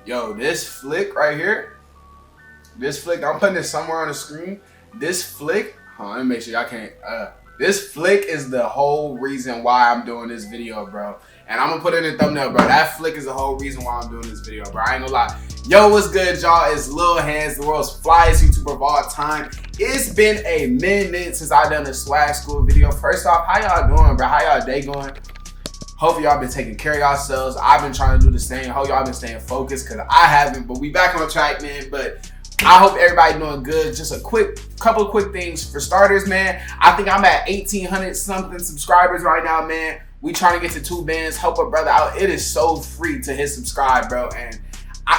Yo, this flick right here, this flick, I'm putting this somewhere on the screen. This flick, let me make sure y'all can't, this flick is the whole reason why I'm doing this video, bro. And I'm gonna put it in the thumbnail, bro. That flick is the whole reason why I'm doing this video, bro. I ain't gonna lie. Yo, what's good, y'all? It's Lil Hands, the world's flyest YouTuber of all time. It's been a minute since I done a swag school video. First off, how y'all doing, bro? How y'all day going? Hope y'all been taking care of yourselves. I've been trying to do the same. Hope y'all been staying focused, because I haven't, but we back on track, man. But I hope everybody doing good. Just a couple of quick things for starters, man. I think I'm at 1,800 something subscribers right now, man. We trying to get to 2 bands. Help a brother out. It is so free to hit subscribe, bro. And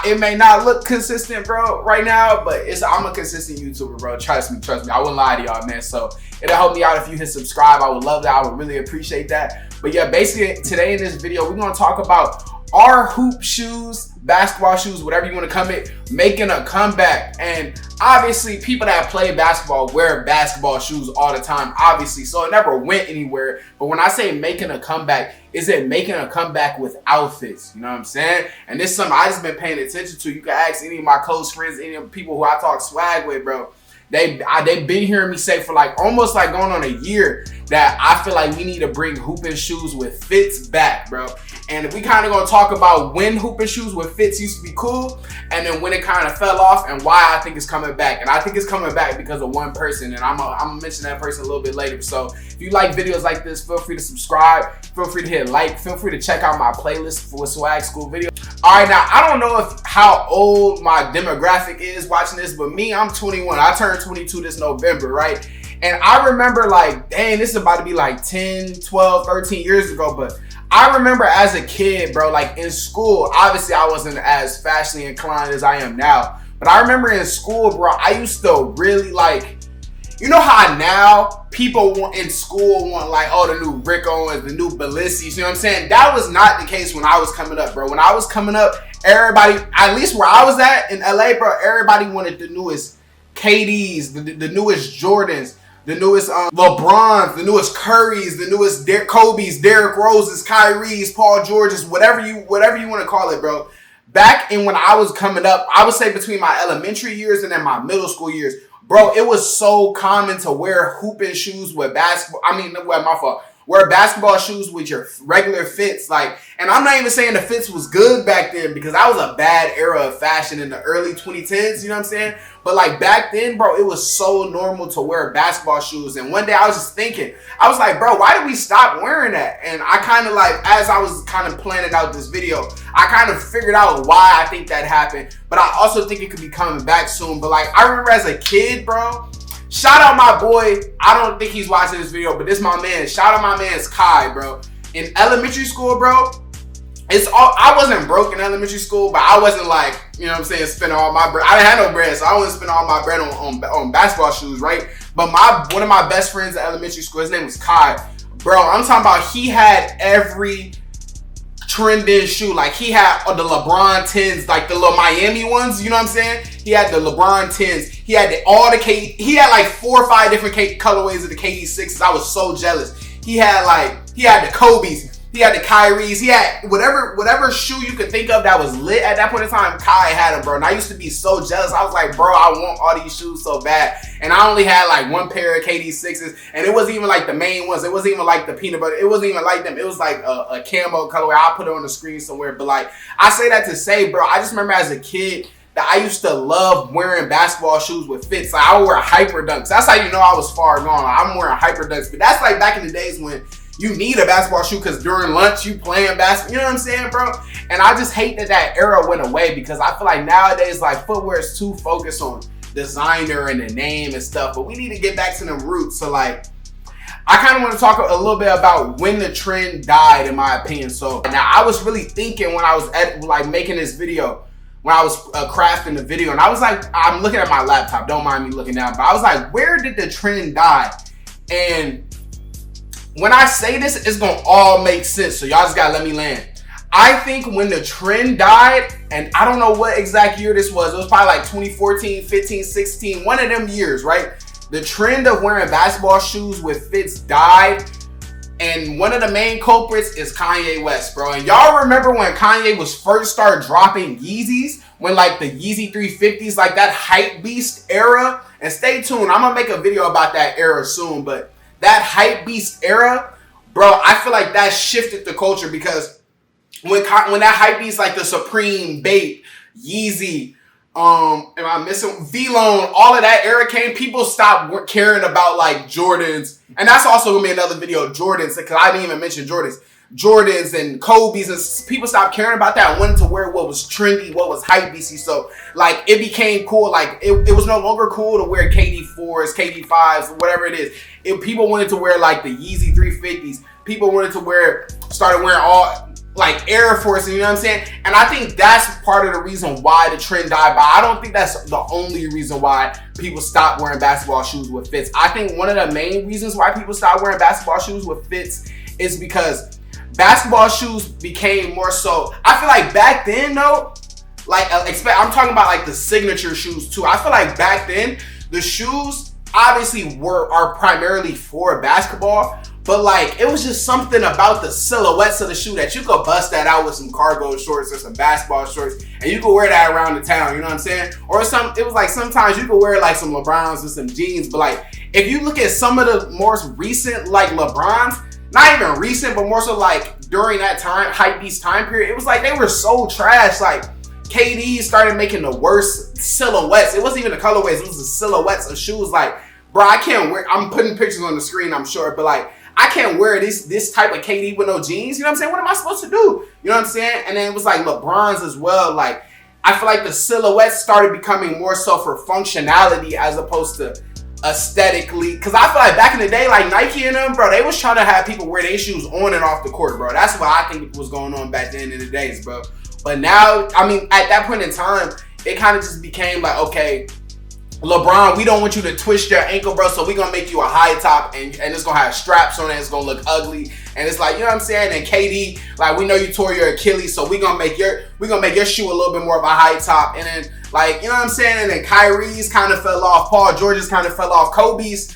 it may not look consistent, bro, right now, but I'm a consistent YouTuber, bro. Trust me. I wouldn't lie to y'all, man. So it'll help me out if you hit subscribe. I would love that. I would really appreciate that. But yeah, basically today in this video, we're gonna talk about our hoop shoes, basketball shoes, whatever you want to come it, making a comeback. And obviously people that play basketball wear basketball shoes all the time, obviously, so it never went anywhere. But when I say making a comeback, is it making a comeback with outfits? You know what I'm saying? And this is something I just been paying attention to. You can ask any of my close friends, any of the people who I talk swag with, bro. They've been hearing me say for like almost like going on a year that I feel like we need to bring hooping shoes with fits back, bro. And we kind of gonna talk about when hooping shoes with fits used to be cool, and then when it kind of fell off, and why I think it's coming back. And I think it's coming back because of one person, and I'm gonna mention that person a little bit later. So if you like videos like this, feel free to subscribe, feel free to hit like, feel free to check out my playlist for swag school video. All right, now I don't know how old my demographic is watching this, but me, I'm 21. I turned 22 this November, right? And I remember like, dang, this is about to be like 10, 12, 13 years ago, but I remember as a kid, bro, like in school, obviously I wasn't as fashionably inclined as I am now, but I remember in school, bro, I used to really like, you know how now people in school want like, oh, the new Rick Owens, the new Balissis, you know what I'm saying? That was not the case when I was coming up, bro. When I was coming up, everybody, at least where I was at in LA, bro, everybody wanted the newest KDs, the newest Jordans, the newest LeBrons, the newest Currys, the newest Kobe's, Derrick Rose's, Kyrie's, Paul George's, whatever you want to call it, bro. Back in when I was coming up, I would say between my elementary years and then my middle school years, bro, it was so common to wear hooping shoes with wear basketball shoes with your regular fits. Like, and I'm not even saying the fits was good back then, because that was a bad era of fashion in the early 2010s, you know what I'm saying? But like back then, bro, it was so normal to wear basketball shoes. And one day I was just thinking, I was like, bro, why did we stop wearing that? And I kind of like, as I was kind of planning out this video, I kind of figured out why I think that happened. But I also think it could be coming back soon. But like, I remember as a kid, bro, shout out my boy, I don't think he's watching this video, but this my man. Shout out my man's Kai, bro. In elementary school, bro, I wasn't broke in elementary school, but I wasn't like, you know what I'm saying, spending all my bread. I didn't have no bread, so I wasn't spending all my bread on basketball shoes, right? But one of my best friends at elementary school, his name was Kai. Bro, I'm talking about he had every trending shoe. Like he had the LeBron 10s, like the little Miami ones, you know what I'm saying? He had the LeBron 10s. He had he had like 4 or 5 different colorways of the KD 6s. I was so jealous. He had the Kobe's. He had the Kyrie's. He had whatever shoe you could think of that was lit at that point in time. Kai had them, bro. And I used to be so jealous. I was like, bro, I want all these shoes so bad. And I only had like 1 pair of KD 6s. And it wasn't even like the main ones. It wasn't even like the peanut butter. It wasn't even like them. It was like a camo colorway. I'll put it on the screen somewhere. But like, I say that to say, bro, I just remember as a kid that I used to love wearing basketball shoes with fits. Like I would wear hyper dunks. That's how you know I was far gone. I'm wearing hyper dunks. But that's like back in the days when you need a basketball shoe, because during lunch you playing basketball, you know what I'm saying, bro? And I just hate that era went away, because I feel like nowadays like footwear is too focused on designer and the name and stuff, but we need to get back to them roots. So like, I kind of want to talk a little bit about when the trend died, in my opinion. So now I was really thinking when I was making this video, when I was crafting the video, and I was like, I'm looking at my laptop, don't mind me looking down, but I was like, where did the trend die? And when I say this, it's gonna all make sense, so y'all just gotta let me land. I think when the trend died, and I don't know what exact year this was, it was probably like 2014, 15, 16, one of them years, right? The trend of wearing basketball shoes with fits died And one of the main culprits is Kanye West, bro. And y'all remember when Kanye was first started dropping Yeezys? When like the Yeezy 350s, like that hype beast era? And stay tuned, I'm gonna make a video about that era soon. But that hype beast era, bro, I feel like that shifted the culture because when that hype beast, like the Supreme, Bait, Yeezy, am I missing V-Lone, all of that era came, people stopped caring about like Jordans. And that's also gonna be another video, Jordans, because I didn't even mention Jordans and Kobe's, and people stopped caring about that and wanted to wear what was trendy, what was hype BC. So like it became cool, like it was no longer cool to wear KD4s, KD5s, whatever it is. People wanted to wear like the Yeezy 350s. People wanted to started wearing all like Air Force, you know what I'm saying? And I think that's part of the reason why the trend died. But I don't think that's the only reason why people stopped wearing basketball shoes with fits. I think one of the main reasons why people stopped wearing basketball shoes with fits is because basketball shoes became more so. I feel like back then though, like I'm talking about like the signature shoes too. I feel like back then the shoes obviously are primarily for basketball. But like, it was just something about the silhouettes of the shoe that you could bust that out with some cargo shorts or some basketball shorts, and you could wear that around the town, you know what I'm saying? Or it was like sometimes you could wear like some LeBrons and some jeans, but like, if you look at some of the most recent like LeBrons, not even recent, but more so like during that time, hypebeast time period, it was like they were so trash. Like KD started making the worst silhouettes. It wasn't even the colorways, it was the silhouettes of shoes. Like, bro, I can't wear, I'm putting pictures on the screen, I'm sure, but like, I can't wear this type of KD with no jeans. You know what I'm saying? What am I supposed to do? You know what I'm saying? And then it was like LeBron's as well. Like, I feel like the silhouettes started becoming more so for functionality as opposed to aesthetically. Because I feel like back in the day, like Nike and them, bro, they was trying to have people wear their shoes on and off the court, bro. That's what I think was going on back then in the days, bro. But now, I mean, at that point in time, it kind of just became like, okay, LeBron, we don't want you to twist your ankle, bro, so we're going to make you a high top and it's going to have straps on it. It's going to look ugly. And it's like, you know what I'm saying? And KD, like, we know you tore your Achilles, so we're going to make your shoe a little bit more of a high top. And then, like, you know what I'm saying? And then Kyrie's kind of fell off. Paul George's kind of fell off. Kobe's,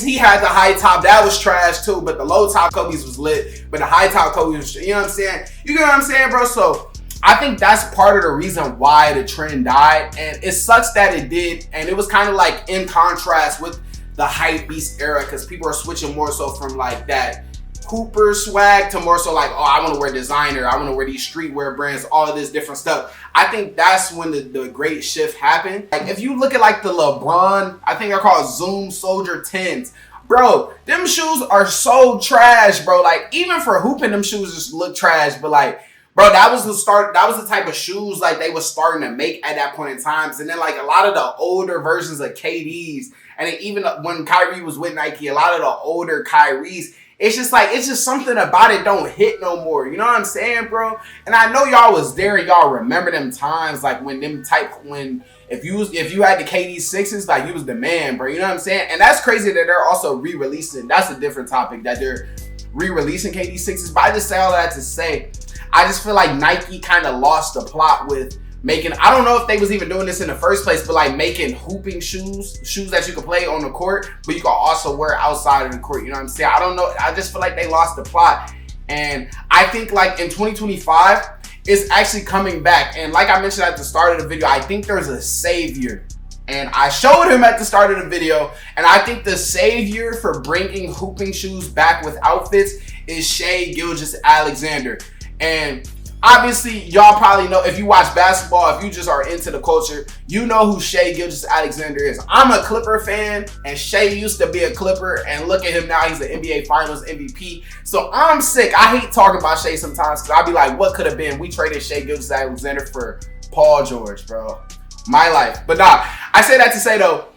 he had the high top. That was trash, too. But the low top Kobe's was lit. But the high top Kobe's was, you know what I'm saying? You get what I'm saying, bro? So I think that's part of the reason why the trend died, and it sucks that it did, and it was kind of like in contrast with the hype beast era because people are switching more so from like that Hooper swag to more so like, oh, I want to wear designer, I want to wear these streetwear brands, all of this different stuff. I think that's when the great shift happened. Like if you look at like the LeBron, I think they're called Zoom Soldier 10s. Bro, them shoes are so trash, bro. Like even for hooping, them shoes just look trash, but like, bro, that was the start. That was the type of shoes like they were starting to make at that point in time. And then like a lot of the older versions of KD's, and then even when Kyrie was with Nike, a lot of the older Kyrie's, it's just something about it don't hit no more. You know what I'm saying, bro? And I know y'all was there and y'all remember them times like if you had the KD sixes, like you was the man, bro. You know what I'm saying? And that's crazy that they're also re-releasing. That's a different topic that they're re-releasing KD sixes. But I just say all that to say, I just feel like Nike kind of lost the plot with making, I don't know if they was even doing this in the first place, but like making hooping shoes that you could play on the court, but you can also wear outside of the court. You know what I'm saying? I don't know. I just feel like they lost the plot. And I think like in 2025, it's actually coming back. And like I mentioned at the start of the video, I think there's a savior. And I showed him at the start of the video. And I think the savior for bringing hooping shoes back with outfits is Shai Gilgeous-Alexander. And obviously, y'all probably know, if you watch basketball, if you just are into the culture, you know who Shai Gilgeous-Alexander is. I'm a Clipper fan, and Shai used to be a Clipper, and look at him now, he's the NBA Finals MVP. So I'm sick. I hate talking about Shai sometimes, because I'll be like, what could have been? We traded Shai Gilgeous-Alexander for Paul George, bro. My life. But nah, I say that to say, though,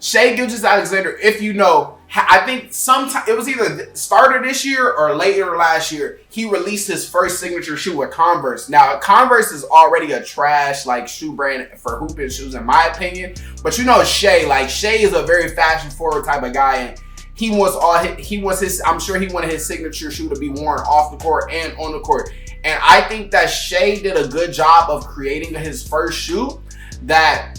Shai Gilgeous-Alexander, if you know, I think sometime it was either started this year or later last year, he released his first signature shoe with Converse. Now, Converse is already a trash like shoe brand for hooping shoes, in my opinion. But you know, Shai is a very fashion forward type of guy, and he wants his, I'm sure he wanted his signature shoe to be worn off the court and on the court. And I think that Shai did a good job of creating his first shoe that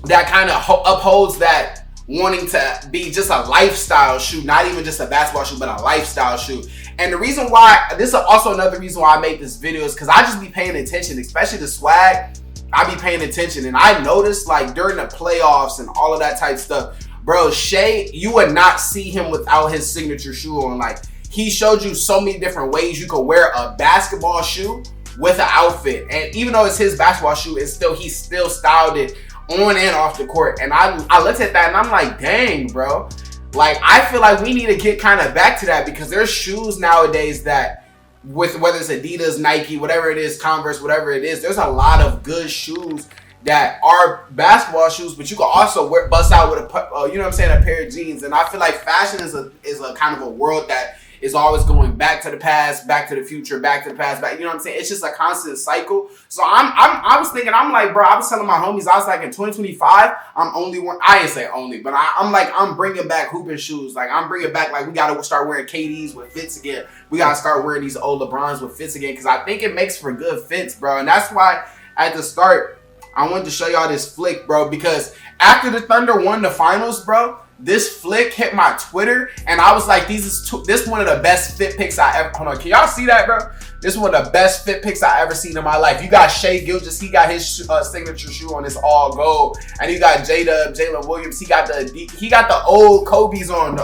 kind of upholds that wanting to be just a lifestyle shoe, not even just a basketball shoe, but a lifestyle shoe. And the reason why, this is also another reason why I made this video, is because I just be paying attention, especially the swag. I be paying attention, and I noticed like during the playoffs and all of that type stuff, bro, Shai, you would not see him without his signature shoe on. Like, he showed you so many different ways you could wear a basketball shoe with an outfit. And even though it's his basketball shoe, he still styled it on and off the court. And I looked at that and I'm like, dang, bro. Like, I feel like we need to get kind of back to that, because there's shoes nowadays that, with whether it's Adidas, Nike, whatever it is, Converse, whatever it is, there's a lot of good shoes that are basketball shoes, but you can also bust out with a, you know what I'm saying, a pair of jeans. And I feel like fashion is a kind of a world that is always going back to the past, back to the future, back to the past, back. You know what I'm saying? It's just a constant cycle. So I was thinking, I'm like, bro, I was telling my homies, I was like, in 2025, I ain't say only, but I'm like, I'm bringing back hooping shoes. Like, I'm bringing back, like, we got to start wearing KDs with fits again. We got to start wearing these old LeBrons with fits again, because I think it makes for good fits, bro. And that's why at the start, I wanted to show y'all this flick, bro, because after the Thunder won the finals, bro, this flick hit my Twitter, and I was like, this one of the best fit pics I ever, hold on, can y'all see that, bro? This is one of the best fit pics I ever seen in my life. You got Shai Gilgeous, he got his signature shoe on, this all gold, and you got Jalen Williams, he got the old Kobe's on,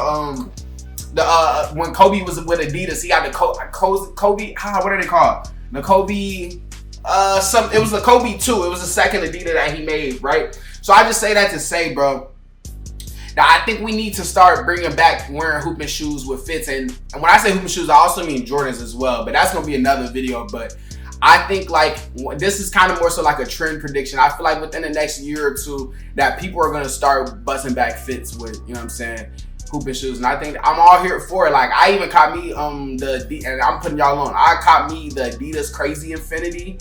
when Kobe was with Adidas, he got the Kobe, what are they called? The Kobe, it was the Kobe 2, it was the second Adidas that he made, right? So I just say that to say, bro, now, I think we need to start bringing back wearing hooping shoes with fits. And when I say hooping shoes, I also mean Jordans as well. But that's going to be another video. But I think, like, this is kind of more so like a trend prediction. I feel like within the next year or two that people are going to start busting back fits with, you know what I'm saying, hooping shoes. And I think I'm all here for it. Like, I even caught me and I'm putting y'all on, I caught me the Adidas Crazy Infinity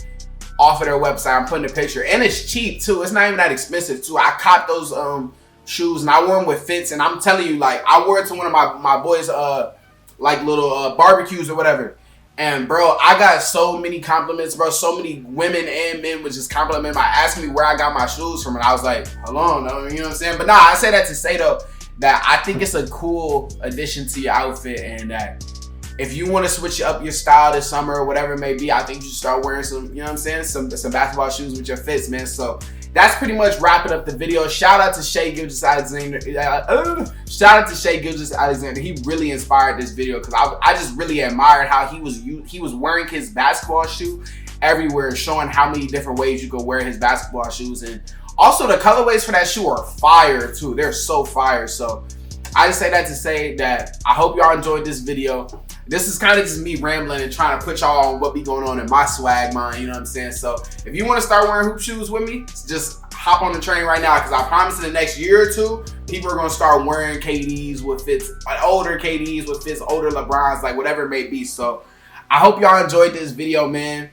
off of their website. I'm putting a picture. And it's cheap, too. It's not even that expensive, too. I caught those shoes, and I wore them with fits, and I'm telling you, like, I wore it to one of my boys like little barbecues or whatever, and bro, I got so many compliments, bro. So many women and men would just compliment my, asking me where I got my shoes from, and I was like, hold on, you know what I'm saying? But nah, I say that to say though that I think it's a cool addition to your outfit, and that if you want to switch up your style this summer or whatever it may be, I think you should start wearing some, you know what I'm saying, some basketball shoes with your fits, man. So that's pretty much wrapping up the video. Shout out to Shai Gilgeous-Alexander. Shout out to Shai Gilgeous-Alexander. He really inspired this video, because I just really admired how he was wearing his basketball shoe everywhere, showing how many different ways you could wear his basketball shoes. And also the colorways for that shoe are fire too. They're so fire. So I just say that to say that I hope y'all enjoyed this video. This is kind of just me rambling and trying to put y'all on what be going on in my swag mind, you know what I'm saying? So if you want to start wearing hoop shoes with me, just hop on the train right now, because I promise in the next year or two, people are going to start wearing KDs with fits, older KDs with fits, older LeBrons, like whatever it may be. So I hope y'all enjoyed this video, man.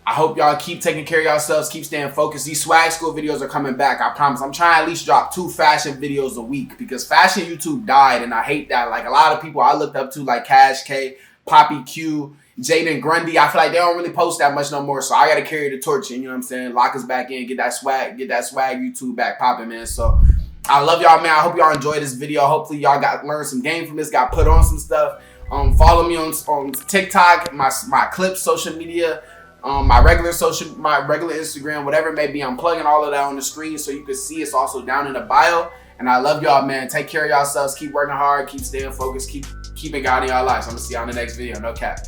I hope y'all keep taking care of yourselves, keep staying focused. These swag school videos are coming back, I promise. I'm trying to at least drop 2 fashion videos a week, because fashion YouTube died, and I hate that. Like, a lot of people I looked up to, like Cash K, Poppy Q, Jaden Grundy, I feel like they don't really post that much no more, so I got to carry the torch, and you know what I'm saying? Lock us back in, get that swag YouTube back popping, man. So I love y'all, man. I hope y'all enjoyed this video. Hopefully y'all learned some game from this, got put on some stuff. Follow me on TikTok, my clips, social media, my regular Instagram, whatever it may be. I'm plugging all of that on the screen so you can see. It's also down in the bio. And I love y'all, man. Take care of yourselves. Keep working hard. Keep staying focused. Keep it God in y'all lives. I'm gonna see y'all in the next video. No cap.